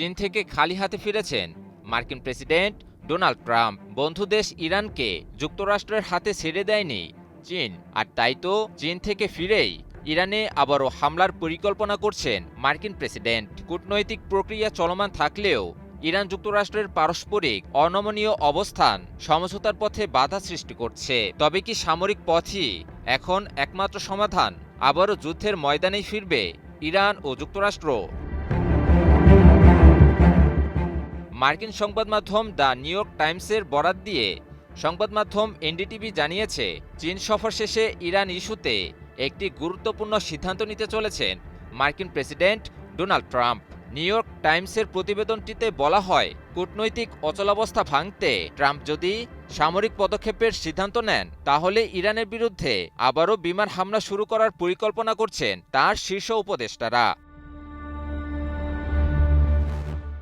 চীন থেকে খালি হাতে ফিরেছেন মার্কিন প্রেসিডেন্ট ডোনাল্ড ট্রাম্প। বন্ধু দেশ ইরানকে যুক্তরাষ্ট্রের হাতে ছেড়ে দেয়নি চীন, আর তাই তো চীন থেকে ফিরেই ইরানে আবারও হামলার পরিকল্পনা করছেন মার্কিন প্রেসিডেন্ট। কূটনৈতিক প্রক্রিয়া চলমান থাকলেও ইরান যুক্তরাষ্ট্রের পারস্পরিক অনমনীয় অবস্থান সমঝোতার পথে বাধা সৃষ্টি করছে। তবে কি সামরিক পথই এখন একমাত্র সমাধান? আবারও যুদ্ধের ময়দানেই ফিরবে ইরান ও যুক্তরাষ্ট্র? মার্কিন সংবাদ মাধ্যম দ্য নিউ ইয়র্ক টাইমসের বরাত দিয়ে সংবাদ মাধ্যম এনডিটিভি জানিয়েছে, চীন সফর শেষে ইরান ইস্যুতে একটি গুরুত্বপূর্ণ সিদ্ধান্ত নিতে চলেছেন মার্কিন president Donald Trump. New York টাইমসের প্রতিবেদনটিতে বলা হয়, কূটনৈতিক অচলাবস্থা ভাঙতে ট্রাম্প যদি সামরিক পদক্ষেপের সিদ্ধান্ত নেন, তাহলে ইরানের বিরুদ্ধে আবারও বিমান হামলা শুরু করার পরিকল্পনা করছেন তার শীর্ষ উপদেষ্টারা।